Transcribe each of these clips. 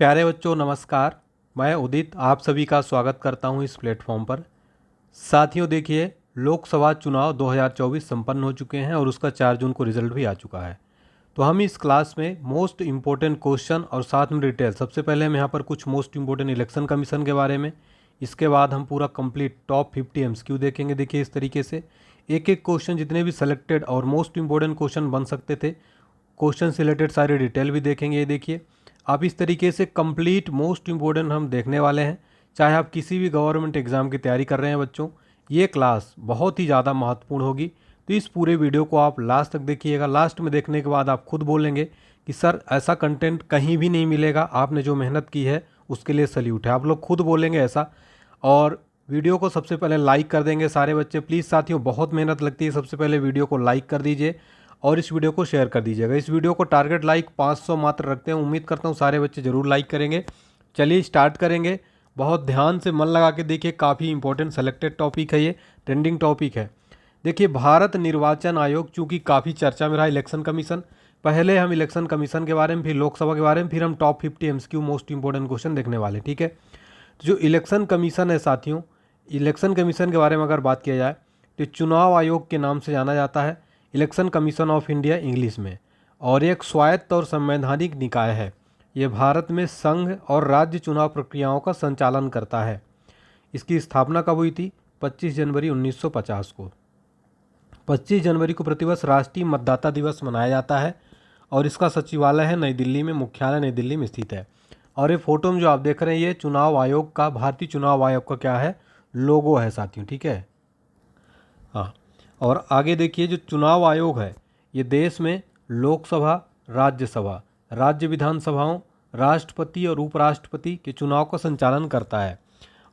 प्यारे बच्चों नमस्कार। मैं उदित आप सभी का स्वागत करता हूं इस प्लेटफॉर्म पर। साथियों देखिए, लोकसभा चुनाव 2024 संपन्न हो चुके हैं और उसका 4 जून को रिजल्ट भी आ चुका है। तो हम इस क्लास में मोस्ट इम्पोर्टेंट क्वेश्चन और साथ में डिटेल, सबसे पहले हम यहाँ पर कुछ मोस्ट इम्पोर्टेंट इलेक्शन कमीशन के बारे में, इसके बाद हम पूरा कंप्लीट टॉप 50 एमसीक्यू देखेंगे। देखिए इस तरीके से एक एक क्वेश्चन, जितने भी सेलेक्टेड और मोस्ट इम्पोर्टेंट क्वेश्चन बन सकते थे, क्वेश्चन से रिलेटेड सारी डिटेल भी देखेंगे। ये देखिए आप इस तरीके से कंप्लीट मोस्ट इम्पोर्टेंट हम देखने वाले हैं। चाहे आप किसी भी गवर्नमेंट एग्ज़ाम की तैयारी कर रहे हैं बच्चों, ये क्लास बहुत ही ज़्यादा महत्वपूर्ण होगी। तो इस पूरे वीडियो को आप लास्ट तक देखिएगा। लास्ट में देखने के बाद आप खुद बोलेंगे कि सर ऐसा कंटेंट कहीं भी नहीं मिलेगा, आपने जो मेहनत की है उसके लिए सल्यूट है। आप लोग खुद बोलेंगे ऐसा। और वीडियो को सबसे पहले लाइक कर देंगे सारे बच्चे। प्लीज़ साथियों, बहुत मेहनत लगती है, सबसे पहले वीडियो को लाइक कर दीजिए और इस वीडियो को शेयर कर दीजिएगा। इस वीडियो को टारगेट लाइक 500 मात्र रखते हैं। उम्मीद करता हूँ सारे बच्चे ज़रूर लाइक करेंगे। चलिए स्टार्ट करेंगे। बहुत ध्यान से मन लगा के देखिए, काफ़ी इंपॉर्टेंट सेलेक्टेड टॉपिक है, ये ट्रेंडिंग टॉपिक है। देखिए भारत निर्वाचन आयोग, चूँकि काफ़ी चर्चा में रहा इलेक्शन कमीशन, पहले हम इलेक्शन कमीशन के बारे में, फिर लोकसभा के बारे में, फिर हम top 50 MCQ most important question देखने वाले, ठीक है। तो जो इलेक्शन कमीशन है साथियों, इलेक्शन कमीशन के बारे में अगर बात किया जाए तो चुनाव आयोग के नाम से जाना जाता है, election commission of India English में, और एक स्वायत्त और संवैधानिक निकाय है। ये भारत में संघ और राज्य चुनाव प्रक्रियाओं का संचालन करता है। इसकी स्थापना कब हुई थी? 25 जनवरी 1950 को। 25 जनवरी को प्रतिवर्ष राष्ट्रीय मतदाता दिवस मनाया जाता है और इसका सचिवालय है नई दिल्ली में, मुख्यालय नई दिल्ली में स्थित है। और ये फोटो में जो आप देख रहे हैं, ये चुनाव आयोग का, भारतीय चुनाव आयोग का क्या है, लोगो है साथियों, ठीक है। हाँ, और आगे देखिए, जो चुनाव आयोग है ये देश में लोकसभा, राज्यसभा, राज्य विधानसभाओं, राष्ट्रपति और उपराष्ट्रपति के चुनाव का संचालन करता है।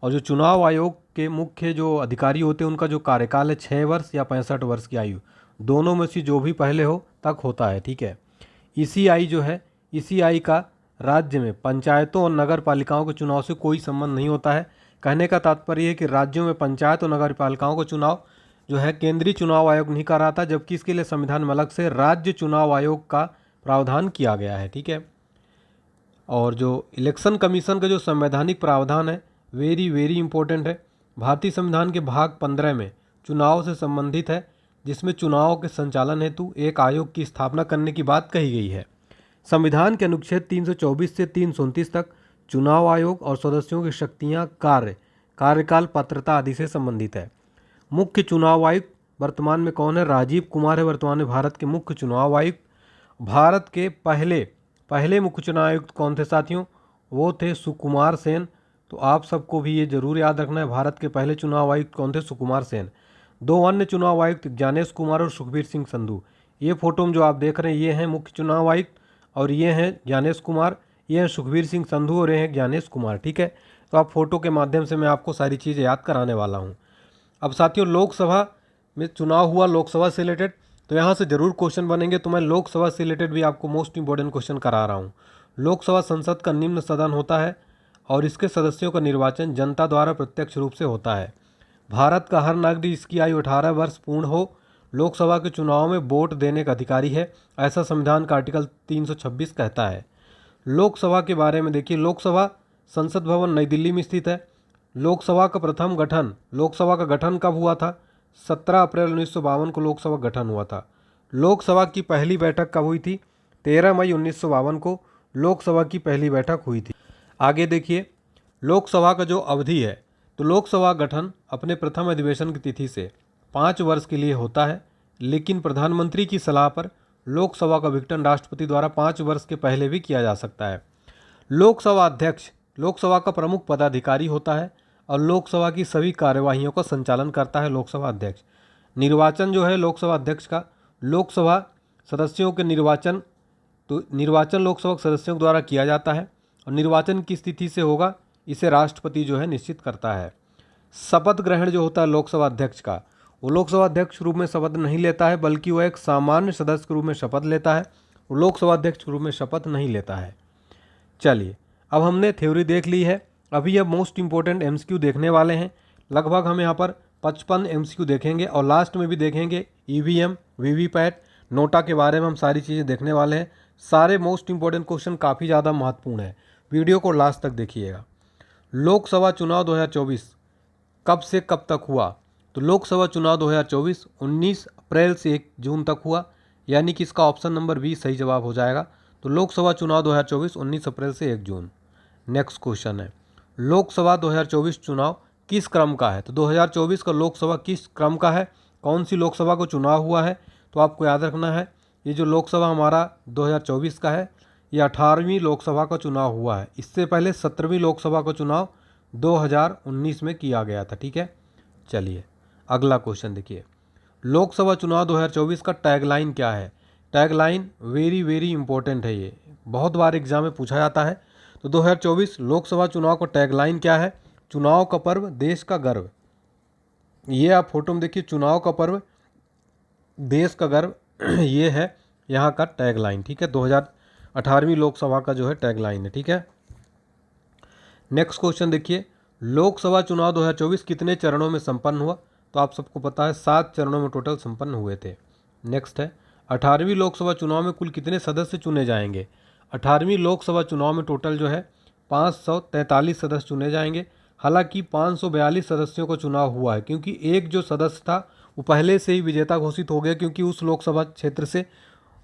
और जो चुनाव आयोग के मुख्य जो अधिकारी होते हैं, उनका जो कार्यकाल है 6 वर्ष या 65 वर्ष की आयु, दोनों में से जो भी पहले हो तक होता है, ठीक है। ईसीआई जो है, ईसीआई का राज्य में पंचायतों और नगर पालिकाओं के चुनाव से कोई संबंध नहीं होता है। कहने का तात्पर्य है कि राज्यों में पंचायत और नगर पालिकाओं का चुनाव जो है केंद्रीय चुनाव आयोग नहीं कर रहा था, जबकि इसके लिए संविधान में अलग से राज्य चुनाव आयोग का प्रावधान किया गया है, ठीक है। और जो इलेक्शन कमीशन का जो संवैधानिक प्रावधान है, वेरी वेरी इंपॉर्टेंट है। भारतीय संविधान के भाग 15 में चुनाव से संबंधित है, जिसमें चुनाव के संचालन हेतु एक आयोग की स्थापना करने की बात कही गई है। संविधान के अनुच्छेद 324 से 329 तक चुनाव आयोग और सदस्यों की शक्तियां, कार्य, कार्यकाल, पात्रता आदि से संबंधित है। मुख्य चुनाव आयुक्त वर्तमान में कौन है? राजीव कुमार है वर्तमान में भारत के मुख्य चुनाव आयुक्त। भारत के पहले मुख्य चुनाव आयुक्त कौन थे साथियों? वो थे सुकुमार सेन। तो आप सबको भी ये जरूर याद रखना है, भारत के पहले चुनाव आयुक्त कौन थे? सुकुमार सेन। 2 अन्य चुनाव आयुक्त ज्ञानेश कुमार और सुखबीर सिंह संधू। ये फोटो में जो आप देख रहे हैं, ये हैं मुख्य चुनाव आयुक्त और ये हैं ज्ञानेश कुमार, ये हैं सुखबीर सिंह संधू और ये हैं ज्ञानेश कुमार, ठीक है। तो आप फोटो के माध्यम से मैं आपको सारी चीज़ें याद कराने वाला हूँ। अब साथियों, लोकसभा में चुनाव हुआ, लोकसभा से रिलेटेड, तो यहाँ से जरूर क्वेश्चन बनेंगे। तो मैं लोकसभा से रिलेटेड भी आपको मोस्ट इंपॉर्टेंट क्वेश्चन करा रहा हूँ। लोकसभा संसद का निम्न सदन होता है और इसके सदस्यों का निर्वाचन जनता द्वारा प्रत्यक्ष रूप से होता है। भारत का हर नागरिक जिसकी आयु 18 वर्ष पूर्ण हो, लोकसभा के चुनाव में वोट देने का अधिकारी है, ऐसा संविधान का आर्टिकल 326 कहता है। लोकसभा के बारे में देखिए, लोकसभा संसद भवन नई दिल्ली में स्थित है। लोकसभा का गठन कब हुआ था? 17 अप्रैल 1952 को लोकसभा गठन हुआ था। लोकसभा की पहली बैठक कब हुई थी? 13 मई 1952 को लोकसभा की पहली बैठक हुई थी। आगे देखिए, लोकसभा का जो अवधि है, तो लोकसभा गठन अपने प्रथम अधिवेशन की तिथि से 5 वर्ष के लिए होता है, लेकिन प्रधानमंत्री की सलाह पर लोकसभा का विघटन राष्ट्रपति द्वारा 5 वर्ष के पहले भी किया जा सकता है। लोकसभा अध्यक्ष लोकसभा का प्रमुख पदाधिकारी होता है और लोकसभा की सभी कार्यवाहियों का संचालन करता है लोकसभा अध्यक्ष। निर्वाचन जो है लोकसभा अध्यक्ष का, लोकसभा सदस्यों के निर्वाचन, तो निर्वाचन लोकसभा सदस्यों द्वारा किया जाता है और निर्वाचन किस तिथि से होगा, इसे राष्ट्रपति जो है निश्चित करता है। शपथ ग्रहण जो होता है लोकसभा अध्यक्ष का, वो लोकसभा अध्यक्ष रूप में शपथ नहीं लेता है, बल्कि वह एक सामान्य सदस्य के रूप में शपथ लेता है। वो लोकसभा अध्यक्ष के रूप में शपथ नहीं लेता है। चलिए, अब हमने थ्योरी देख ली है, अभी अब मोस्ट इंपॉर्टेंट एमसीक्यू देखने वाले हैं। लगभग हम यहाँ पर 55 एमसीक्यू देखेंगे और लास्ट में भी देखेंगे ईवीएम, वीवीपैट, नोटा के बारे में हम सारी चीज़ें देखने वाले हैं। सारे मोस्ट इंपॉर्टेंट क्वेश्चन काफ़ी ज़्यादा महत्वपूर्ण है। वीडियो को लास्ट तक देखिएगा। लोकसभा चुनाव 2024 कब से कब तक हुआ? तो लोकसभा चुनाव 2024 19 अप्रैल से 1 जून तक हुआ, यानी कि इसका ऑप्शन नंबर बी सही जवाब हो जाएगा। तो लोकसभा चुनाव 2024 19 अप्रैल से 1 जून। नेक्स्ट क्वेश्चन है, लोकसभा 2024 चुनाव किस क्रम का है? तो 2024 का लोकसभा किस क्रम का है, कौन सी लोकसभा को चुनाव हुआ है? तो आपको याद रखना है, ये जो लोकसभा हमारा 2024 का है, ये 18वीं लोकसभा का चुनाव हुआ है। इससे पहले 17वीं लोकसभा का चुनाव 2019 में किया गया था। ठीक है, चलिए अगला क्वेश्चन देखिए, लोकसभा चुनाव 2024 का टैगलाइन क्या है? टैगलाइन वेरी वेरी इंपॉर्टेंट है, ये बहुत बार एग्जाम में पूछा जाता है। तो 2024 लोकसभा चुनाव का टैगलाइन क्या है? चुनाव का पर्व, देश का गर्व। ये आप फोटो में देखिए, चुनाव का पर्व, देश का गर्व, ये है यहाँ का टैगलाइन। ठीक है, 2018वीं लोकसभा का जो है टैगलाइन है। ठीक है, नेक्स्ट क्वेश्चन देखिए, लोकसभा चुनाव 2024 कितने चरणों में संपन्न हुआ? तो आप सबको पता है 7 चरणों में टोटल संपन्न हुए थे। नेक्स्ट है, 18वीं लोकसभा चुनाव में कुल कितने सदस्य चुने जाएंगे? 18वीं लोकसभा चुनाव में टोटल जो है 543 सदस्य चुने जाएंगे। हालांकि 542 सदस्यों का चुनाव हुआ है, क्योंकि एक जो सदस्य था वो पहले से ही विजेता घोषित हो गया, क्योंकि उस लोकसभा क्षेत्र से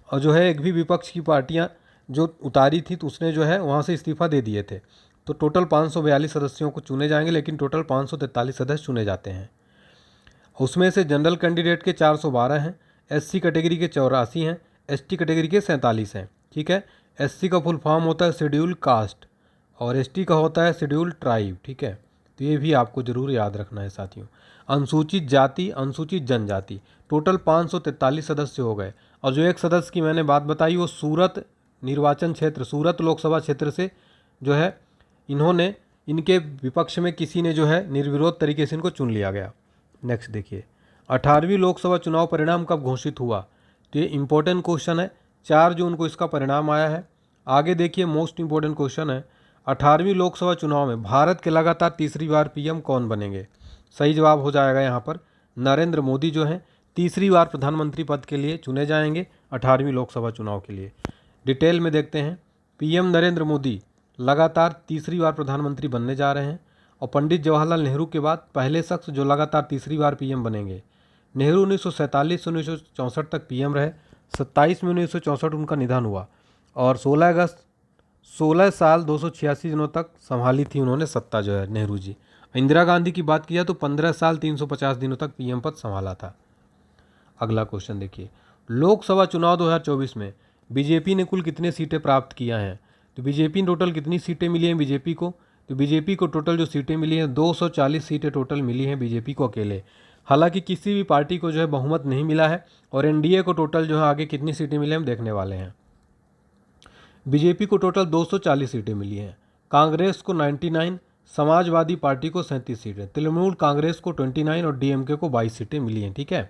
जो है एक भी विपक्ष की पार्टियां जो उतारी थी तो उसने जो है वहाँ से इस्तीफा दे दिए थे। तो टोटल 542 सदस्यों को चुने जाएंगे, लेकिन टोटल 543 सदस्य चुने जाते हैं। उसमें से जनरल कैंडिडेट के 412 हैं, एससी कैटेगरी के 84 हैं, एसटी कैटेगरी के 47 हैं। ठीक है, एससी का फुल फॉर्म होता है शेड्यूल कास्ट और एसटी का होता है शेड्यूल ट्राइब। ठीक है, तो ये भी आपको जरूर याद रखना है साथियों। अनुसूचित जाति, अनुसूचित जनजाति, टोटल 543 सदस्य हो गए। और जो एक सदस्य की मैंने बात बताई वो सूरत निर्वाचन क्षेत्र, सूरत लोकसभा क्षेत्र से जो है इन्होंने, इनके विपक्ष में किसी ने जो है निर्विरोध तरीके से इनको चुन लिया गया। नेक्स्ट देखिए, 18वीं लोकसभा चुनाव परिणाम कब घोषित हुआ? तो ये इंपॉर्टेंट क्वेश्चन है, 4 जून को इसका परिणाम आया है। आगे देखिए, मोस्ट इंपॉर्टेंट क्वेश्चन है, 18वीं लोकसभा चुनाव में भारत के लगातार तीसरी बार पीएम कौन बनेंगे? सही जवाब हो जाएगा यहाँ पर नरेंद्र मोदी जो हैं तीसरी बार प्रधानमंत्री पद के लिए चुने जाएंगे 18वीं लोकसभा चुनाव के लिए। डिटेल में देखते हैं, पीएम नरेंद्र मोदी लगातार तीसरी बार प्रधानमंत्री बनने जा रहे हैं और पंडित जवाहरलाल नेहरू के बाद पहले शख्स जो लगातार तीसरी बार पीएम बनेंगे। नेहरू 1947 से 1964 तक पीएम रहे, 27 में 1964 उनका निधन हुआ और 16 अगस्त 16 साल 286 दिनों तक संभाली थी उन्होंने सत्ता जो है नेहरू जी। इंदिरा गांधी की बात किया तो 15 साल 350 दिनों तक पीएम पद संभाला था। अगला क्वेश्चन देखिए, लोकसभा चुनाव 2024 में बीजेपी ने कुल कितने सीटें प्राप्त किया हैं? तो बीजेपी टोटल कितनी सीटें मिली हैं बीजेपी को? तो बीजेपी को टोटल जो सीटें मिली हैं 240 सीटें टोटल मिली हैं बीजेपी को अकेले। हालांकि किसी भी पार्टी को जो है बहुमत नहीं मिला है और एनडीए को टोटल जो है आगे कितनी सीटें मिली हम देखने वाले हैं। बीजेपी को टोटल 240 सीटें मिली हैं, कांग्रेस को 99, समाजवादी पार्टी को 37 सीटें, तृणमूल कांग्रेस को 29 और डीएमके को 22 सीटें मिली हैं। ठीक है,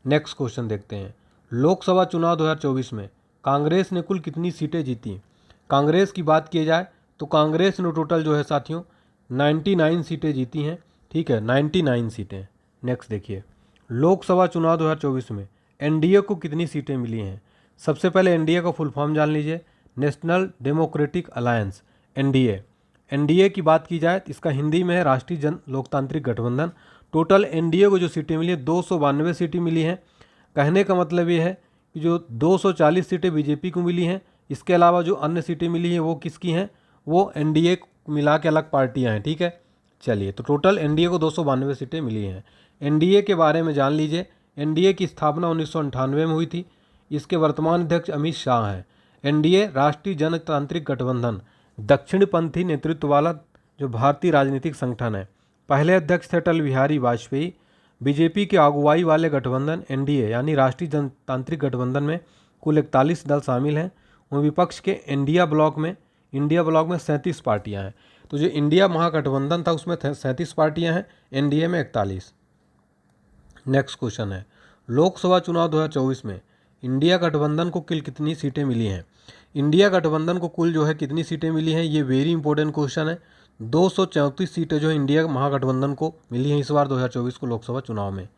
नेक्स्ट क्वेश्चन देखते हैं, लोकसभा चुनाव 2024 में कांग्रेस ने कुल कितनी सीटें जीती? कांग्रेस की बात की जाए तो कांग्रेस ने टोटल जो है साथियों 99 सीटें जीती हैं। ठीक है, 99 सीटें। नेक्स्ट देखिए, लोकसभा चुनाव 2024 में एनडीए को कितनी सीटें मिली हैं? सबसे पहले एनडीए का फुल फॉर्म जान लीजिए, national democratic alliance, NDA. NDA की बात की जाए तो इसका हिंदी में है राष्ट्रीय जन लोकतांत्रिक गठबंधन। टोटल एनडीए को जो सीटें मिली है 292 सीटें मिली हैं। कहने का मतलब ये है कि जो 240 सीटें बीजेपी को मिली हैं, इसके अलावा जो अन्य सीटें मिली हैं वो किसकी हैं? वो एनडीए मिला के अलग पार्टियां हैं। ठीक है, चलिए, तो टोटल एनडीए को 292 सीटें मिली हैं। एनडीए के बारे में जान लीजिए, एनडीए की स्थापना 1998 में हुई थी। इसके वर्तमान अध्यक्ष अमित शाह हैं। एनडीए राष्ट्रीय जनतांत्रिक गठबंधन दक्षिणपंथी नेतृत्व वाला जो भारतीय राजनीतिक संगठन है। पहले अध्यक्ष थे अटल बिहारी वाजपेयी। बीजेपी की अगुवाई वाले गठबंधन एनडीए यानी राष्ट्रीय जनतांत्रिक गठबंधन में कुल 41 दल शामिल हैं। वहीं विपक्ष के इंडिया ब्लॉक में 37 पार्टियां हैं। तो जो इंडिया महागठबंधन था उसमें 37 पार्टियां हैं, एनडीए में 41। नेक्स्ट क्वेश्चन है, लोकसभा चुनाव 2024 में इंडिया गठबंधन को कुल कितनी सीटें मिली हैं? इंडिया गठबंधन को कुल जो है कितनी सीटें मिली हैं, ये वेरी इंपॉर्टेंट क्वेश्चन है। 234 सीटें जो इंडिया महागठबंधन को मिली हैं इस बार 2024 को लोकसभा चुनाव में।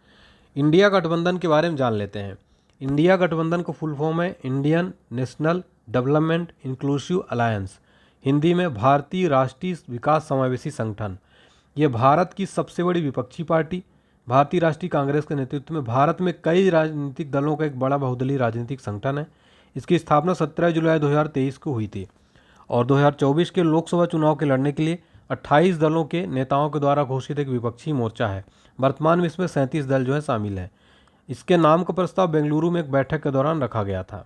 इंडिया गठबंधन के बारे में जान लेते हैं। इंडिया गठबंधन को फुल फॉर्म है Indian national development inclusive alliance, Hindi में भारतीय राष्ट्रीय विकास समावेशी संगठन। ये भारत की सबसे बड़ी विपक्षी पार्टी भारतीय राष्ट्रीय कांग्रेस के नेतृत्व में भारत में कई राजनीतिक दलों का एक बड़ा बहुदलीय राजनीतिक संगठन है। इसकी स्थापना 17 जुलाई 2023 को हुई थी और 2024 के लोकसभा चुनाव के लड़ने के लिए 28 दलों के नेताओं के द्वारा घोषित एक विपक्षी मोर्चा है। वर्तमान में इसमें 37 दल जो है शामिल हैं। इसके नाम का प्रस्ताव बेंगलुरु में एक बैठक के दौरान रखा गया था।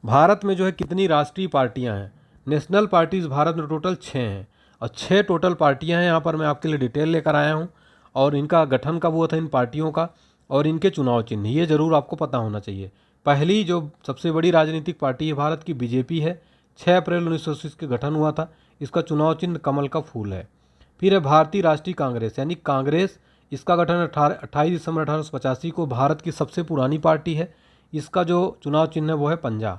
भारत में जो है कितनी राष्ट्रीय पार्टियां हैं? नेशनल पार्टीज भारत में टोटल 6 हैं और 6 टोटल पार्टियां हैं। यहाँ पर मैं आपके लिए डिटेल लेकर आया हूँ और इनका गठन कब हुआ था इन पार्टियों का और इनके चुनाव चिन्ह, ये जरूर आपको पता होना चाहिए। पहली जो सबसे बड़ी राजनीतिक पार्टी है भारत की बीजेपी है। 6 अप्रैल 1980 के गठन हुआ था। इसका चुनाव चिन्ह कमल का फूल है। फिर है भारतीय राष्ट्रीय कांग्रेस यानी कांग्रेस। इसका गठन 28 दिसंबर 1885 को, भारत की सबसे पुरानी पार्टी है। इसका जो चुनाव चिन्ह है वो है पंजा।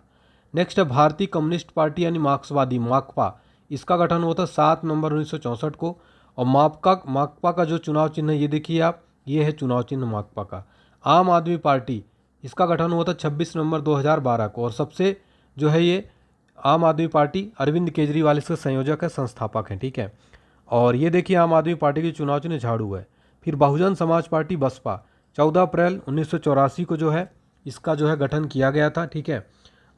नेक्स्ट है भारतीय कम्युनिस्ट पार्टी यानी मार्क्सवादी, माकपा। इसका गठन हुआ था 7 नवंबर 1964 को और माकपा का जो चुनाव चिन्ह है ये देखिए आप, ये है चुनाव चिन्ह माकपा का। आम आदमी पार्टी, इसका गठन हुआ था 26 नवंबर 2012 को और सबसे जो है ये आम आदमी पार्टी अरविंद केजरीवाल इसके संयोजक है, संस्थापक हैं, ठीक है। और ये देखिए आम आदमी पार्टी की चुनाव चिन्ह झाड़ू है। फिर बहुजन समाज पार्टी बसपा, 14 अप्रैल 1984 को जो है इसका जो है गठन किया गया था, ठीक है।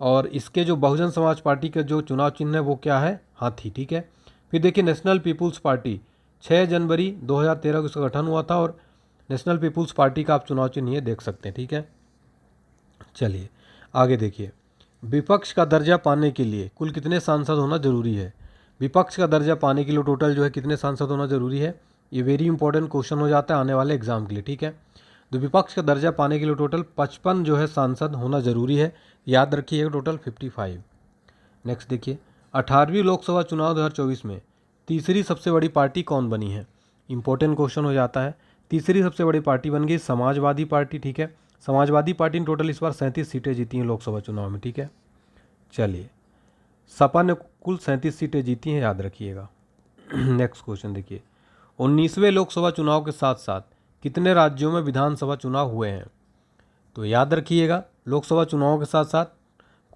और इसके जो बहुजन समाज पार्टी के जो चुनाव चिन्ह है वो क्या है? हाथी, ठीक है। फिर देखिए नेशनल पीपुल्स पार्टी, 6 जनवरी 2013 को इसका गठन हुआ था और नेशनल पीपुल्स पार्टी का आप चुनाव चिन्ह ये देख सकते हैं, ठीक है। चलिए आगे देखिए, विपक्ष का दर्जा पाने के लिए कुल कितने सांसद होना जरूरी है? विपक्ष का दर्जा पाने के लिए टोटल जो है कितने सांसद होना जरूरी है? ये वेरी इंपॉर्टेंट क्वेश्चन हो जाता है आने वाले एग्जाम के लिए, ठीक है। तो विपक्ष का दर्जा पाने के लिए टोटल 55 जो है सांसद होना जरूरी है, याद रखिएगा, टोटल 55। नेक्स्ट देखिए, 18वीं लोकसभा चुनाव 2024 में तीसरी सबसे बड़ी पार्टी कौन बनी है? इंपॉर्टेंट क्वेश्चन हो जाता है। तीसरी सबसे बड़ी पार्टी बन गई समाजवादी पार्टी, ठीक है। समाजवादी पार्टी ने टोटल इस बार 37 सीटें जीती हैं लोकसभा चुनाव में, ठीक है। चलिए, सपा ने कुल 37 सीटें जीती हैं, याद रखिएगा। नेक्स्ट क्वेश्चन देखिए, 19वें लोकसभा चुनाव के साथ साथ कितने राज्यों में विधानसभा चुनाव हुए हैं? तो याद रखिएगा, लोकसभा चुनाव के साथ साथ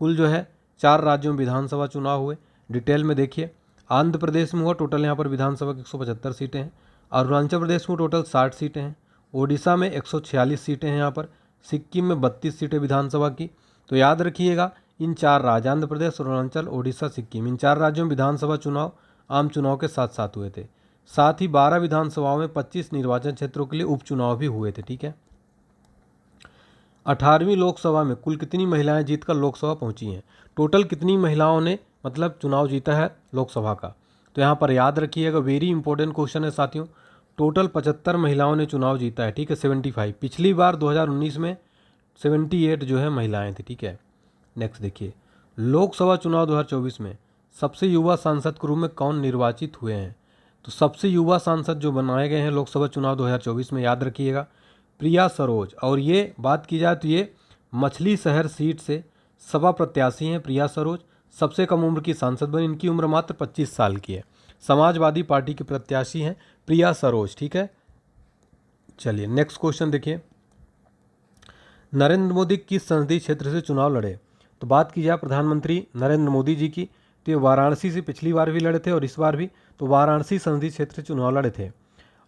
कुल जो है 4 राज्यों में विधानसभा चुनाव हुए। डिटेल में देखिए, आंध्र प्रदेश में हुआ, टोटल यहाँ पर विधानसभा की 175 सीटें हैं। अरुणाचल प्रदेश में टोटल 60 सीटें हैं। ओडिशा में 146 सीटें हैं यहाँ पर। सिक्किम में 32 सीटें विधानसभा की। तो याद रखिएगा, इन 4 राज्य आंध्र प्रदेश, अरुणाचल, ओडिशा, सिक्किम, इन 4 राज्यों में विधानसभा चुनाव आम चुनाव के साथ साथ हुए थे। साथ ही 12 विधानसभाओं में 25 निर्वाचन क्षेत्रों के लिए उपचुनाव भी हुए थे, ठीक है। 18वीं लोकसभा में कुल कितनी महिलाएं जीतकर लोकसभा पहुंची हैं? टोटल कितनी महिलाओं ने मतलब चुनाव जीता है लोकसभा का? तो यहाँ पर याद रखिएगा, वेरी इंपॉर्टेंट क्वेश्चन है साथियों, टोटल 75 महिलाओं ने चुनाव जीता है, ठीक है, 75। पिछली बार 2019 में 78 जो है महिलाएं थी, ठीक है। नेक्स्ट देखिए, लोकसभा चुनाव 2024 में सबसे युवा सांसद के रूप में कौन निर्वाचित हुए हैं? तो सबसे युवा सांसद जो बनाए गए हैं लोकसभा चुनाव 2024 में, याद रखिएगा, प्रिया सरोज। और ये बात की जाए तो ये मछली शहर सीट से सपा प्रत्याशी हैं प्रिया सरोज, सबसे कम उम्र की सांसद बनी। इनकी उम्र मात्र 25 साल की है। समाजवादी पार्टी के प्रत्याशी हैं प्रिया सरोज, ठीक है। चलिए नेक्स्ट क्वेश्चन देखिए, नरेंद्र मोदी किस संसदीय क्षेत्र से चुनाव लड़े? तो बात की जाए प्रधानमंत्री नरेंद्र मोदी जी की, तो ये वाराणसी से पिछली बार भी लड़े थे और इस बार भी तो वाराणसी संसदीय क्षेत्र से चुनाव लड़े थे।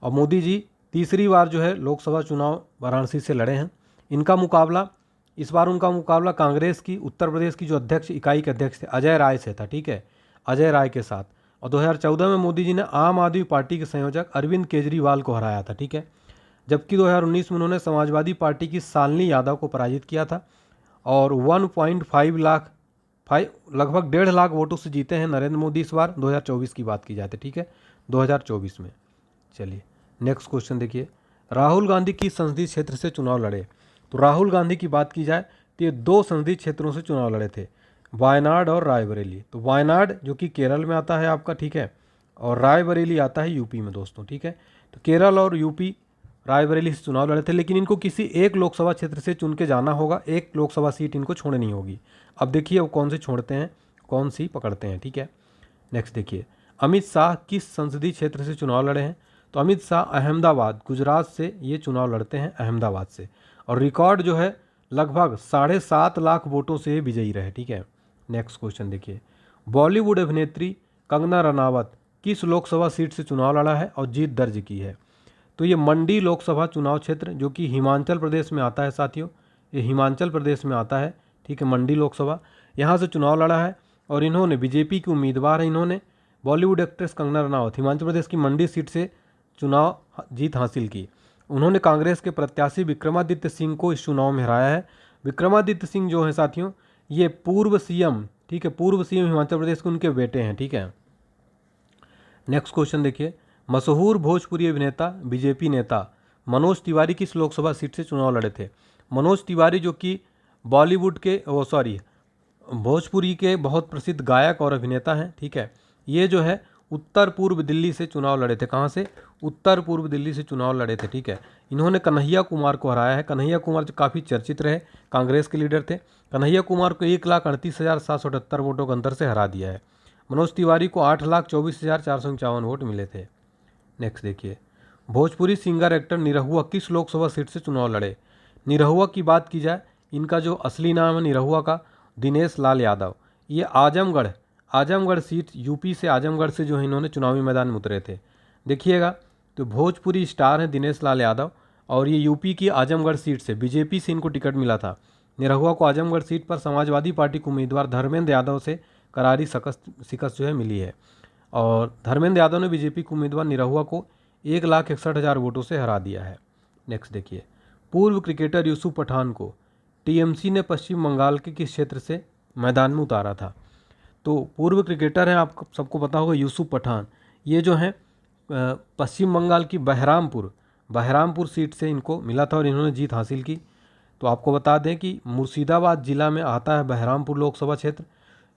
और मोदी जी तीसरी बार जो है लोकसभा चुनाव वाराणसी से लड़े हैं। इनका मुकाबला, इस बार उनका मुकाबला कांग्रेस की उत्तर प्रदेश की जो अध्यक्ष, इकाई के अध्यक्ष थे, अजय राय से था, ठीक है, अजय राय के साथ। और 2014 में मोदी जी ने आम आदमी पार्टी के संयोजक अरविंद केजरीवाल को हराया था, ठीक है। जबकि 2019 में उन्होंने समाजवादी पार्टी की शालिनी यादव को पराजित किया था और 1.5 लाख लगभग 1.5 लाख वोटों से जीते हैं नरेंद्र मोदी इस बार। 2024 की बात की जाती है, ठीक है, 2024 में। चलिए नेक्स्ट क्वेश्चन देखिए, राहुल गांधी किस संसदीय क्षेत्र से चुनाव लड़े? तो राहुल गांधी की बात की जाए तो ये 2 संसदीय क्षेत्रों से चुनाव लड़े थे, वायनाड और रायबरेली। तो वायनाड जो कि केरल में आता है आपका, ठीक है, और रायबरेली आता है यूपी में दोस्तों, ठीक है। तो केरल और यूपी रायबरेली से चुनाव लड़े थे, लेकिन इनको किसी एक लोकसभा क्षेत्र से चुन के जाना होगा, एक लोकसभा सीट इनको छोड़नी होगी। अब देखिए वो कौन सी छोड़ते हैं, कौन सी पकड़ते हैं, ठीक है। नेक्स्ट देखिए, अमित शाह किस संसदीय क्षेत्र से चुनाव लड़े हैं? तो अमित शाह अहमदाबाद, गुजरात से ये चुनाव लड़ते हैं, अहमदाबाद से। और रिकॉर्ड जो है लगभग 7.5 लाख वोटों से विजयी रहे, ठीक है। नेक्स्ट क्वेश्चन देखिए, बॉलीवुड अभिनेत्री कंगना रनावत किस लोकसभा सीट से चुनाव लड़ा है और जीत दर्ज की है? तो ये मंडी लोकसभा चुनाव क्षेत्र जो कि हिमाचल प्रदेश में आता है साथियों, ये हिमाचल प्रदेश में आता है, ठीक है। मंडी लोकसभा, यहाँ से चुनाव लड़ा है और इन्होंने बीजेपी की उम्मीदवार है, इन्होंने बॉलीवुड एक्ट्रेस कंगना रनावत हिमाचल प्रदेश की मंडी सीट से चुनाव जीत हासिल की। उन्होंने कांग्रेस के प्रत्याशी विक्रमादित्य सिंह को इस चुनाव में हराया है। विक्रमादित्य सिंह जो है साथियों, ये पूर्व सीएम, ठीक है, पूर्व सीएम हिमाचल प्रदेश के उनके बेटे हैं, ठीक है। नेक्स्ट क्वेश्चन देखिए, मशहूर भोजपुरी अभिनेता बीजेपी नेता मनोज तिवारी किस लोकसभा सीट से चुनाव लड़े थे? मनोज तिवारी जो कि बॉलीवुड के भोजपुरी के बहुत प्रसिद्ध गायक और अभिनेता हैं, ठीक है। ये जो है उत्तर पूर्व दिल्ली से चुनाव लड़े थे। कहाँ से? उत्तर पूर्व दिल्ली से चुनाव लड़े थे, ठीक है। इन्होंने कन्हैया कुमार को हराया है। कन्हैया कुमार जो काफ़ी चर्चित रहे, कांग्रेस के लीडर थे। कन्हैया कुमार को 1,38,778 वोटों के अंतर से हरा दिया है। मनोज तिवारी को 8,24,455 वोट मिले थे। नेक्स्ट देखिए, भोजपुरी सिंगर एक्टर निरहुआ किस लोकसभा सीट से चुनाव लड़े? निरहुआ की बात की जाए, इनका जो असली नाम है निरहुआ का दिनेश लाल यादव। ये आजमगढ़ सीट, यूपी से आजमगढ़ से जो है इन्होंने चुनावी मैदान में उतरे थे। देखिएगा, तो भोजपुरी स्टार हैं दिनेश लाल यादव और ये यूपी की आजमगढ़ सीट से, बीजेपी से इनको टिकट मिला था। निरहुआ को आजमगढ़ सीट पर समाजवादी पार्टी के उम्मीदवार धर्मेंद्र यादव से करारी शिकस्त जो है मिली है और धर्मेंद्र यादव ने बीजेपी के उम्मीदवार निरहुआ को 1,61,000 वोटों से हरा दिया है। नेक्स्ट देखिए, पूर्व क्रिकेटर यूसुफ पठान को टीएमसी ने पश्चिम बंगाल के किस क्षेत्र से मैदान में उतारा था? तो पूर्व क्रिकेटर हैं, आपको सबको पता होगा, यूसुफ पठान। ये जो है पश्चिम बंगाल की बहरामपुर सीट से इनको मिला था और इन्होंने जीत हासिल की। तो आपको बता दें कि मुर्शिदाबाद जिला में आता है बहरामपुर लोकसभा क्षेत्र।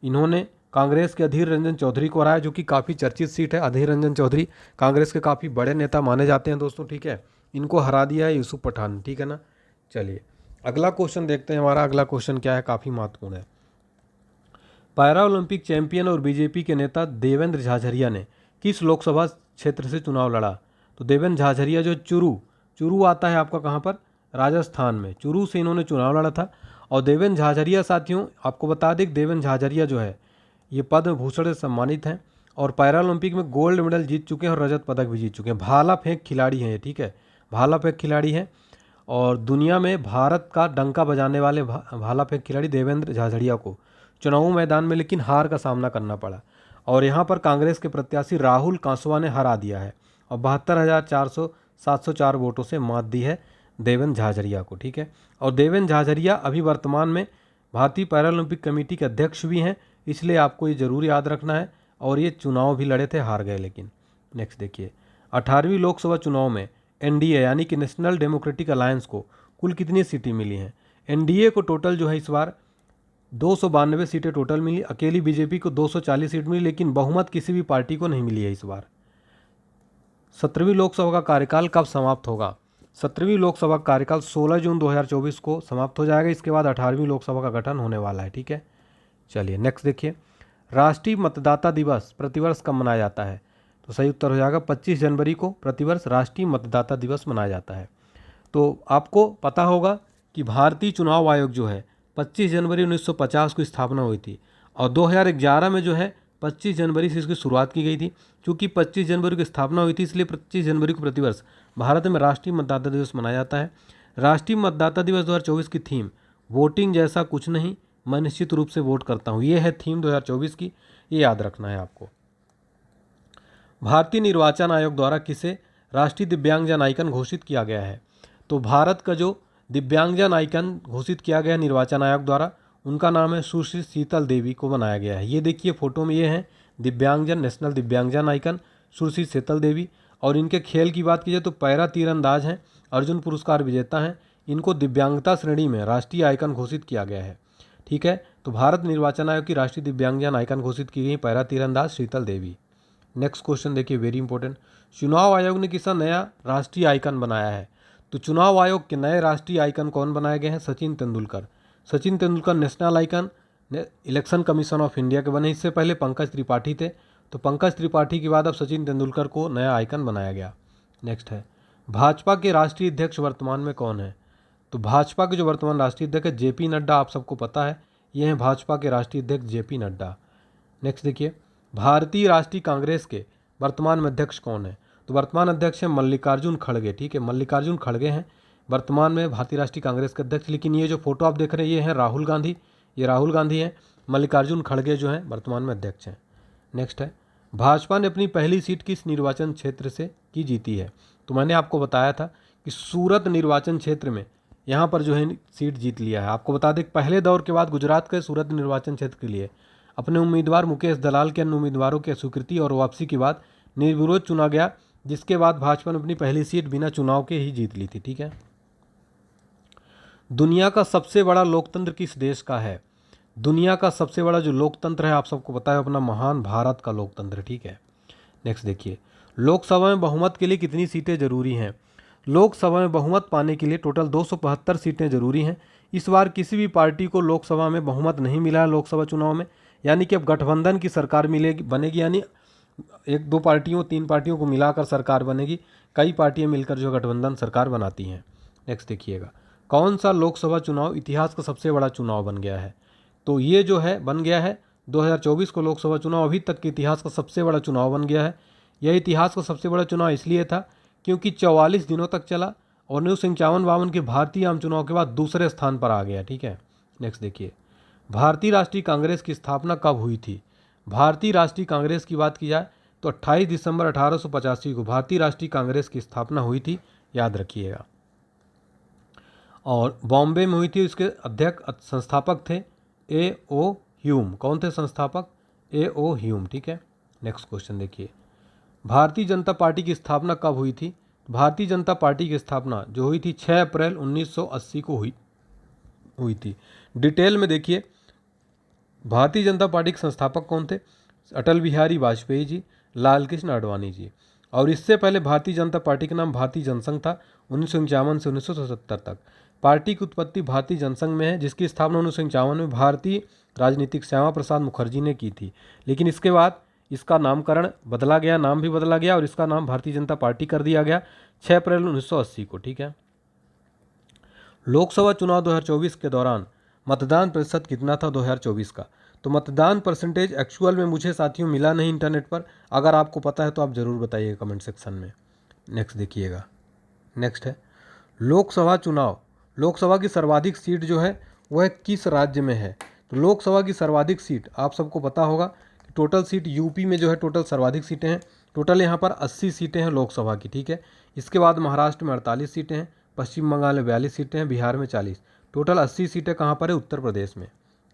इन्होंने कांग्रेस के अधीर रंजन चौधरी को हराया, जो कि काफ़ी चर्चित सीट है। अधीर रंजन चौधरी कांग्रेस के काफ़ी बड़े नेता माने जाते हैं दोस्तों, ठीक है। इनको हरा दिया है यूसुफ पठान, ठीक है ना। चलिए अगला क्वेश्चन देखते हैं। हमारा अगला क्वेश्चन क्या है, काफ़ी महत्वपूर्ण है। पैरा ओलंपिक चैंपियन और बीजेपी के नेता देवेंद्र झाझरिया ने किस लोकसभा क्षेत्र से चुनाव लड़ा? तो देवेंद्र झाझरिया जो चुरू आता है आपका कहाँ पर? राजस्थान में। चुरू से इन्होंने चुनाव लड़ा था। और देवेंद्र झाझरिया साथियों, आपको बता दें कि देवेंद्र झाझरिया जो है ये पद्म भूषण से सम्मानित हैं और पैरा ओलंपिक में गोल्ड मेडल जीत चुके हैं और रजत पदक भी जीत चुके हैं। भाला फेंक खिलाड़ी हैं ये, ठीक है, भाला फेंक खिलाड़ी हैं और दुनिया में भारत का डंका बजाने वाले भाला फेंक खिलाड़ी देवेंद्र झाझरिया को चुनाव मैदान में लेकिन हार का सामना करना पड़ा और यहाँ पर कांग्रेस के प्रत्याशी राहुल कांसवा ने हरा दिया है और 72,704 वोटों से मात दी है देवेंद्र झाझरिया को, ठीक है। और देवेंद्र झाझरिया अभी वर्तमान में भारतीय पैरा ओलंपिक कमेटी के अध्यक्ष भी हैं, इसलिए आपको ये जरूर याद रखना है। और ये चुनाव भी लड़े थे, हार गए लेकिन। नेक्स्ट देखिए, 18वीं लोकसभा चुनाव में एनडीए यानी कि नेशनल डेमोक्रेटिक अलायंस को कुल कितनी सीटें मिली हैं? एनडीए को टोटल जो है इस बार 292 सीटें टोटल मिली। अकेली बीजेपी को 240 सीट मिली, लेकिन बहुमत किसी भी पार्टी को नहीं मिली है इस बार। 17वीं लोकसभा का कार्यकाल कब समाप्त होगा? 17वीं लोकसभा का कार्यकाल 16 जून 2024 को समाप्त हो जाएगा। इसके बाद 18वीं लोकसभा का गठन होने वाला है, ठीक है। चलिए नेक्स्ट देखिए, राष्ट्रीय मतदाता दिवस प्रतिवर्ष कब मनाया जाता है? तो सही उत्तर हो जाएगा 25 जनवरी को प्रतिवर्ष राष्ट्रीय मतदाता दिवस मनाया जाता है। तो आपको पता होगा कि भारतीय चुनाव आयोग जो है 25 जनवरी 1950 को स्थापना हुई थी और 2011 में जो है 25 जनवरी से इसकी शुरुआत की गई थी। क्योंकि 25 जनवरी की स्थापना हुई थी, इसलिए 25 जनवरी को प्रतिवर्ष भारत में राष्ट्रीय मतदाता दिवस मनाया जाता है। राष्ट्रीय मतदाता दिवस 2024 की थीम वोटिंग जैसा कुछ नहीं, मैं निश्चित रूप से वोट करता हूँ, ये है थीम 2024 की, ये याद रखना है आपको। भारतीय निर्वाचन आयोग द्वारा किसे राष्ट्रीय दिव्यांगजन आइकन घोषित किया गया है? तो भारत का जो दिव्यांगजन आइकन घोषित किया गया निर्वाचन आयोग द्वारा, उनका नाम है सुश्री शीतल देवी को बनाया गया है। ये देखिए फोटो में ये हैं दिव्यांगजन, नेशनल दिव्यांगजन आइकन सुश्री शीतल देवी। और इनके खेल की बात की जाए तो पैरा तीरंदाज हैं, अर्जुन पुरस्कार विजेता हैं। इनको दिव्यांगता श्रेणी में राष्ट्रीय आइकन घोषित किया गया है, ठीक है। तो भारत निर्वाचन आयोग की राष्ट्रीय दिव्यांगजन आइकन घोषित की गई पैरा तीरंदाज शीतल देवी। नेक्स्ट क्वेश्चन देखिए, वेरी इंपॉर्टेंट, चुनाव आयोग ने किसा नया राष्ट्रीय आइकन बनाया है? तो चुनाव आयोग के नए राष्ट्रीय आइकन कौन बनाए गए हैं? Sachin Tendulkar. Sachin Tendulkar national icon election commission of India के बने। इससे पहले पंकज त्रिपाठी थे, तो पंकज त्रिपाठी के बाद अब सचिन तेंदुलकर को नया आइकन बनाया गया। नेक्स्ट है, भाजपा के राष्ट्रीय अध्यक्ष वर्तमान में कौन है? तो भाजपा के जो वर्तमान राष्ट्रीय अध्यक्ष है जेपी नड्डा, आप सबको पता है, ये हैं भाजपा के राष्ट्रीय अध्यक्ष जेपी नड्डा। नेक्स्ट देखिए, भारतीय राष्ट्रीय कांग्रेस के वर्तमान में अध्यक्ष कौन है? तो वर्तमान अध्यक्ष है मल्लिकार्जुन खड़गे। ठीक है, मल्लिकार्जुन खड़गे हैं वर्तमान में भारतीय राष्ट्रीय कांग्रेस के अध्यक्ष। लेकिन ये जो फोटो आप देख रहे हैं ये हैं राहुल गांधी, ये राहुल गांधी हैं। मल्लिकार्जुन खड़गे जो हैं वर्तमान में अध्यक्ष हैं। नेक्स्ट है, भाजपा ने अपनी पहली सीट किस निर्वाचन क्षेत्र से की जीती है? तो मैंने आपको बताया था कि सूरत निर्वाचन क्षेत्र में यहाँ पर जो है सीट जीत लिया है। आपको बता दें पहले दौर के बाद गुजरात के सूरत निर्वाचन क्षेत्र के लिए अपने उम्मीदवार मुकेश दलाल के अन्य उम्मीदवारों की स्वीकृति और वापसी के बाद निर्विरोध चुना गया, जिसके बाद भाजपा ने अपनी पहली सीट बिना चुनाव के ही जीत ली थी। ठीक है, दुनिया का सबसे बड़ा लोकतंत्र किस देश का है? दुनिया का सबसे बड़ा जो लोकतंत्र है आप सबको पता है अपना महान भारत का लोकतंत्र। ठीक है, नेक्स्ट देखिए, लोकसभा में बहुमत के लिए कितनी सीटें जरूरी हैं? लोकसभा में बहुमत पाने के लिए टोटल 275 सीटें जरूरी हैं। इस बार किसी भी पार्टी को लोकसभा में बहुमत नहीं मिला है लोकसभा चुनाव में, यानी कि अब गठबंधन की सरकार मिलेगी बनेगी, यानी एक दो पार्टियों तीन पार्टियों को मिलाकर सरकार बनेगी। कई पार्टियां मिलकर जो गठबंधन सरकार बनाती हैं। नेक्स्ट देखिएगा, कौन सा लोकसभा चुनाव इतिहास का सबसे बड़ा चुनाव बन गया है? तो ये जो है बन गया है 2024 को लोकसभा चुनाव अभी तक के इतिहास का सबसे बड़ा चुनाव बन गया है। यह इतिहास का सबसे बड़ा चुनाव इसलिए था क्योंकि 44 दिनों तक चला और 1951-52 के भारतीय आम चुनाव के बाद दूसरे स्थान पर आ गया। ठीक है, नेक्स्ट देखिए, भारतीय राष्ट्रीय कांग्रेस की स्थापना कब हुई थी? भारतीय राष्ट्रीय कांग्रेस की बात की जाए तो 28 दिसंबर 1885 को भारतीय राष्ट्रीय कांग्रेस की स्थापना हुई थी, याद रखिएगा। और बॉम्बे में हुई थी। इसके अध्यक्ष संस्थापक थे A.O. ह्यूम। कौन थे संस्थापक? A.O. ह्यूम। ठीक है, नेक्स्ट क्वेश्चन देखिए, भारतीय जनता पार्टी की स्थापना कब हुई थी? भारतीय जनता पार्टी की स्थापना जो हुई थी 6 अप्रैल 1980 को हुई थी। डिटेल में देखिए, भारतीय जनता पार्टी के संस्थापक कौन थे? अटल बिहारी वाजपेयी जी, लाल कृष्ण आडवाणी जी। और इससे पहले भारतीय जनता पार्टी का नाम भारतीय जनसंघ था 1951 से 1977 तक। पार्टी की उत्पत्ति भारतीय जनसंघ में है, जिसकी स्थापना 1951 में भारतीय राजनीतिक श्यामा प्रसाद मुखर्जी ने की थी। लेकिन इसके बाद इसका नामकरण बदला गया, नाम भी बदला गया और इसका नाम भारतीय जनता पार्टी कर दिया गया 6 अप्रैल 1980 को। ठीक है, लोकसभा चुनाव 2024 के दौरान मतदान प्रतिशत कितना था 2024 का? तो मतदान परसेंटेज एक्चुअल में मुझे साथियों मिला नहीं इंटरनेट पर, अगर आपको पता है तो आप ज़रूर बताइए कमेंट सेक्शन में। नेक्स्ट देखिएगा, नेक्स्ट है लोकसभा चुनाव, लोकसभा की सर्वाधिक सीट जो है वह किस राज्य में है? तो लोकसभा की सर्वाधिक सीट आप सबको पता होगा कि टोटल सीट यूपी में जो है टोटल सर्वाधिक सीटें हैं। टोटल यहाँ पर 80 सीटें हैं लोकसभा की। ठीक है, इसके बाद महाराष्ट्र में 48 सीटें हैं, पश्चिम बंगाल में 42 सीटें हैं, बिहार में 40, टोटल 80 सीटें कहाँ पर है? उत्तर प्रदेश में।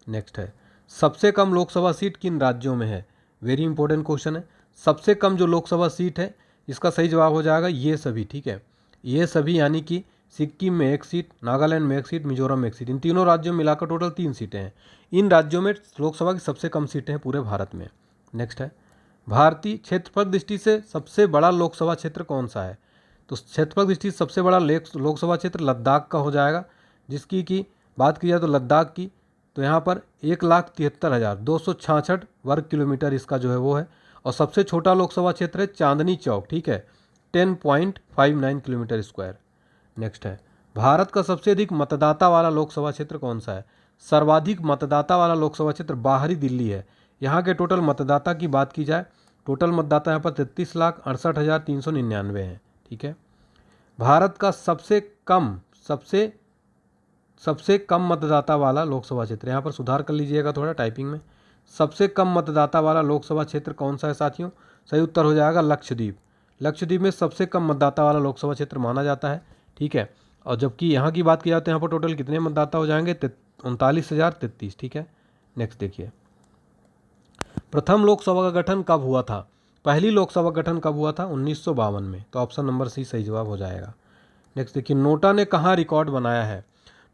नेक्स्ट है, सबसे कम लोकसभा सीट किन राज्यों में है? वेरी इंपॉर्टेंट क्वेश्चन है। सबसे कम जो लोकसभा सीट है इसका सही जवाब हो जाएगा ये सभी। ठीक है, ये सभी यानी कि सिक्किम में 1 सीट, नागालैंड में 1 सीट, मिजोरम में 1 सीट, इन तीनों राज्यों में मिलाकर टोटल 3 सीटें हैं। इन राज्यों में लोकसभा की सबसे कम सीटें हैं पूरे भारत में। नेक्स्ट है, भारतीय क्षेत्रफल दृष्टि से सबसे बड़ा लोकसभा क्षेत्र कौन सा है? तो क्षेत्रफल दृष्टि से सबसे बड़ा लोकसभा क्षेत्र लद्दाख का हो जाएगा, जिसकी की बात की जाए तो लद्दाख की तो यहाँ पर 1,73,266 वर्ग किलोमीटर इसका जो है वो है। और सबसे छोटा लोकसभा क्षेत्र है चांदनी चौक। ठीक है, 10.59 किलोमीटर स्क्वायर। नेक्स्ट है, भारत का सबसे अधिक मतदाता वाला लोकसभा क्षेत्र कौन सा है? सर्वाधिक मतदाता वाला लोकसभा क्षेत्र बाहरी दिल्ली है। यहाँ के टोटल मतदाता की बात की जाए, टोटल मतदाता यहाँ पर 33,68,399 हैं। ठीक है, भारत का सबसे कम मतदाता वाला लोकसभा क्षेत्र, यहाँ पर सुधार कर लीजिएगा थोड़ा टाइपिंग में। सबसे कम मतदाता वाला लोकसभा क्षेत्र कौन सा है साथियों? सही उत्तर हो जाएगा लक्षद्वीप। लक्षद्वीप में सबसे कम मतदाता वाला लोकसभा क्षेत्र माना जाता है। ठीक है, और जबकि यहाँ की बात की जाए तो यहाँ पर टोटल कितने मतदाता हो जाएंगे? 39,033। ठीक है, नेक्स्ट देखिए, प्रथम लोकसभा का गठन कब हुआ था? पहली लोकसभा गठन कब हुआ था? 1952 में। तो ऑप्शन नंबर सी सही जवाब हो जाएगा। नेक्स्ट देखिए, नोटा ने कहाँ रिकॉर्ड बनाया है?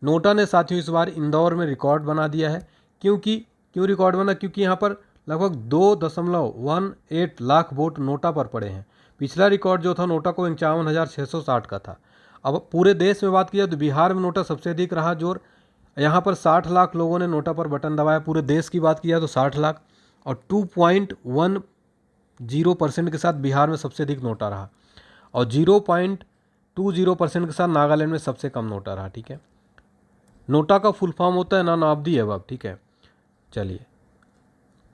नोटा ने साथियों इस बार इंदौर में रिकॉर्ड बना दिया है। क्यों रिकॉर्ड बना? क्योंकि यहाँ पर लगभग 2.18 लाख वोट नोटा पर पड़े हैं। पिछला रिकॉर्ड जो था नोटा को 51,660 का था। अब पूरे देश में बात की जाए तो बिहार में नोटा सबसे अधिक रहा जोर, यहाँ पर 60 लाख लोगों ने नोटा पर बटन दबाया। पूरे देश की बात की जाए तो 60 लाख, और 2.10% के साथ बिहार में सबसे अधिक नोटा रहा, और 0.20% के साथ नागालैंड में सबसे कम नोटा रहा। ठीक है, नोटा का फुल फॉर्म होता है नॉन ऑफ दी अबव। ठीक है, चलिए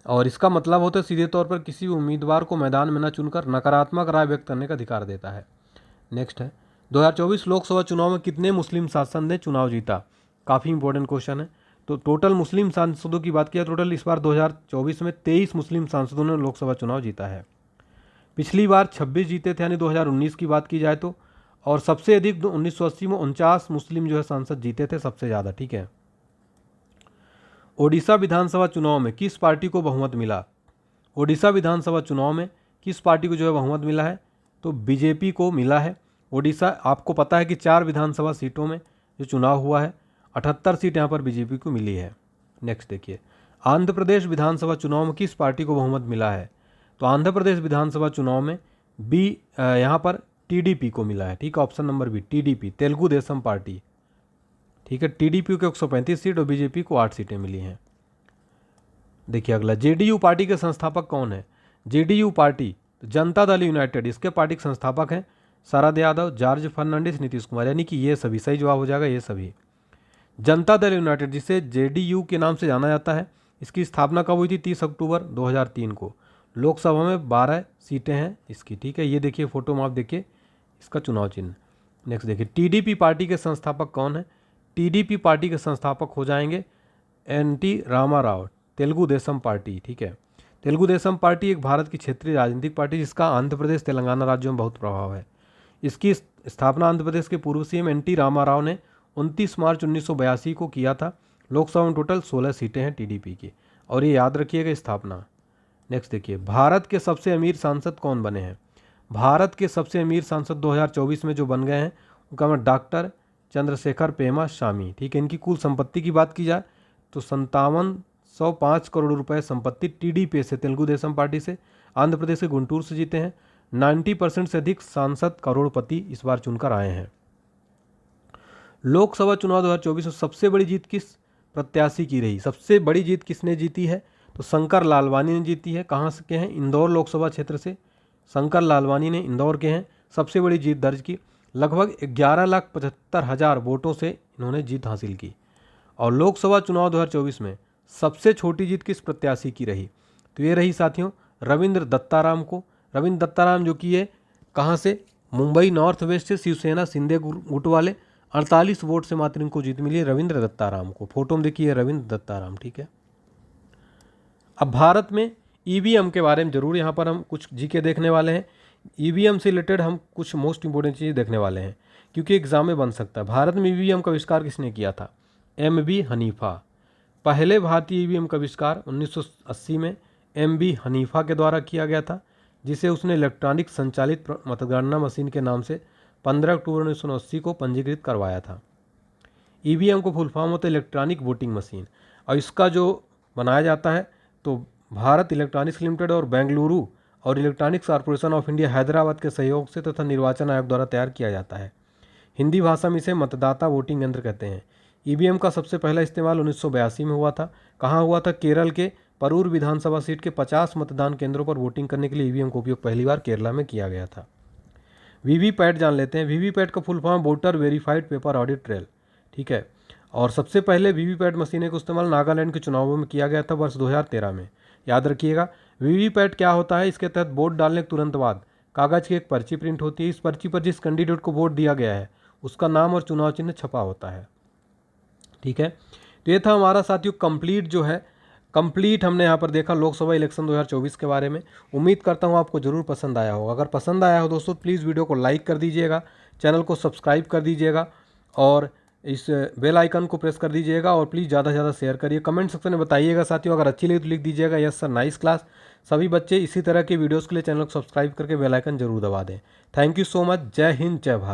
और इसका मतलब होता है सीधे तौर पर किसी भी उम्मीदवार को मैदान में न चुनकर नकारात्मक राय व्यक्त करने का अधिकार देता है। नेक्स्ट है 2024 लोकसभा चुनाव में कितने मुस्लिम सांसद ने चुनाव जीता। काफ़ी इंपॉर्टेंट क्वेश्चन है। तो टोटल मुस्लिम सांसदों की बात किया, टोटल इस बार 2024 में 23 मुस्लिम सांसदों ने लोकसभा चुनाव जीता है। पिछली बार 26 जीते थे यानी 2019 की बात की जाए तो, और सबसे अधिक 1980 में 49 मुस्लिम जो है सांसद जीते थे, सबसे ज़्यादा। ठीक है। ओडिशा विधानसभा चुनाव में किस पार्टी को बहुमत मिला। ओडिशा विधानसभा चुनाव में किस पार्टी को जो है बहुमत मिला है, तो बीजेपी को मिला है। ओडिशा, आपको पता है कि 4 विधानसभा सीटों में जो चुनाव हुआ है 78 सीट यहाँ पर बीजेपी को मिली है। नेक्स्ट देखिए, आंध्र प्रदेश विधानसभा चुनाव में किस पार्टी को बहुमत मिला है। तो आंध्र प्रदेश विधानसभा चुनाव में यहाँ पर टीडीपी को मिला है। ठीक है, option number B TDP, Telugu Desam party. ठीक है, टीडीपी को 135 सीट और बीजेपी को 8 सीटें मिली हैं। देखिए अगला, जेडीयू पार्टी के संस्थापक कौन है। JDU party Janata Dal United, इसके पार्टी के संस्थापक हैं शरद यादव, जॉर्ज फर्नांडिस, नीतीश कुमार, यानी कि ये सभी सही जवाब हो जाएगा, ये सभी। जनता दल यूनाइटेड जिसे जेडीयू के नाम से जाना जाता है, इसकी स्थापना कब हुई थी, 30 अक्टूबर 2003 को। लोकसभा में 12 सीटें हैं इसकी। ठीक है, ये देखिए फोटो में आप देखिए इसका चुनाव चिन्ह। नेक्स्ट देखिए, टीडीपी पार्टी के संस्थापक कौन है। टीडीपी पार्टी के संस्थापक हो जाएंगे एनटी रामाराव, तेलुगु देशम पार्टी। ठीक है, तेलुगु देशम पार्टी एक भारत की क्षेत्रीय राजनीतिक पार्टी जिसका आंध्र प्रदेश तेलंगाना राज्यों में बहुत प्रभाव है। इसकी स्थापना आंध्र प्रदेश के पूर्व सीएम एनटी रामाराव ने 29 मार्च 1982 को किया था। लोकसभा में टोटल 16 सीटें हैं टीडीपी की, और ये याद रखिएगा स्थापना। नेक्स्ट देखिए, भारत के सबसे अमीर सांसद कौन बने हैं। भारत के सबसे अमीर सांसद 2024 में जो बन गए हैं उनका नाम डॉक्टर चंद्रशेखर पेमा स्वामी। ठीक है, इनकी कुल संपत्ति की बात की जाए तो 5705 करोड़ रुपए संपत्ति टीडीपी से, तेलुगु देशम पार्टी से, आंध्र प्रदेश के गुंटूर से जीते हैं। 90% से अधिक सांसद करोड़पति इस बार चुनकर आए हैं। लोकसभा चुनाव 2024 में सबसे बड़ी जीत किस प्रत्याशी की रही। सबसे बड़ी जीत किसने जीती है, तो शंकर लालवानी ने जीती है। कहाँ से के हैं, इंदौर लोकसभा क्षेत्र से शंकर लालवानी ने इंदौर के हैं सबसे बड़ी जीत दर्ज की। लगभग 11,75,000 वोटों से इन्होंने जीत हासिल की। और लोकसभा चुनाव 2024 में सबसे छोटी जीत किस प्रत्याशी की रही, तो ये रही साथियों रविंद्र दत्ताराम को। रविंद्र दत्ताराम जो कि ये कहाँ से, मुंबई नॉर्थ वेस्ट से शिवसेना शिंदे गुट वाले, 48 वोट से मात्र इनको जीत मिली रविंद्र दत्ताराम को। फोटो में देखिए रविंद्र दत्ताराम। ठीक है, अब भारत में ईवीएम के बारे में जरूर यहाँ पर हम कुछ जीके देखने वाले हैं। ईवीएम से रिलेटेड हम कुछ मोस्ट इंपोर्टेंट चीज़ देखने वाले हैं क्योंकि एग्जाम में बन सकता है। भारत में ईवीएम का आविष्कार किसने किया था, एम.बी. हनीफा। पहले भारतीय ईवीएम का आविष्कार 1980 में एम.बी. हनीफा के द्वारा किया गया था, जिसे उसने इलेक्ट्रॉनिक संचालित मतगणना मशीन के नाम से 15 अक्टूबर 1980 को पंजीकृत करवाया था। ईवीएम को फुल फॉर्म होता है इलेक्ट्रॉनिक वोटिंग मशीन, और इसका जो बनाया जाता है तो भारत इलेक्ट्रॉनिक्स लिमिटेड और बेंगलुरु और electronics corporation of India Hyderabad के सहयोग से तथा निर्वाचन आयोग द्वारा तैयार किया जाता है। हिंदी भाषा में इसे मतदाता वोटिंग यंत्र कहते हैं। ईवीएम का सबसे पहला इस्तेमाल 1982 में हुआ था। कहाँ हुआ था, केरल के परूर विधानसभा सीट के 50 मतदान केंद्रों पर वोटिंग करने के लिए ईवीएम का उपयोग पहली बार केरला में किया गया था। वीवीपैट जान लेते हैं। वीवीपैट का full form voter verified paper audit trail. ठीक है, और सबसे पहले वीवीपैट मशीनें का इस्तेमाल नागालैंड के चुनावों में किया गया था वर्ष 2013 में। याद रखिएगा वीवीपैट क्या होता है, इसके तहत वोट डालने के तुरंत बाद कागज़ की एक पर्ची प्रिंट होती है। इस पर्ची पर जिस कैंडिडेट को वोट दिया गया है उसका नाम और चुनाव चिन्ह छपा होता है। ठीक है, तो ये था हमारा साथियों कंप्लीट हमने यहाँ पर देखा लोकसभा इलेक्शन 2024 के बारे में। उम्मीद करता हूँ आपको ज़रूर पसंद आया होगा। अगर पसंद आया हो दोस्तों प्लीज़ वीडियो को लाइक कर दीजिएगा, चैनल को सब्सक्राइब कर दीजिएगा और इस बेल आइकन को प्रेस कर दीजिएगा और प्लीज़ ज़्यादा से ज़्यादा शेयर करिए। कमेंट सेक्शन में बताइएगा साथियों, अगर अच्छी लगी तो लिख दीजिएगा यस सर नाइस क्लास। सभी बच्चे इसी तरह के वीडियोज़ के लिए चैनल को सब्सक्राइब करके बेल आइकन जरूर दबा दें। Thank you so much. जय हिंद, जय भारत।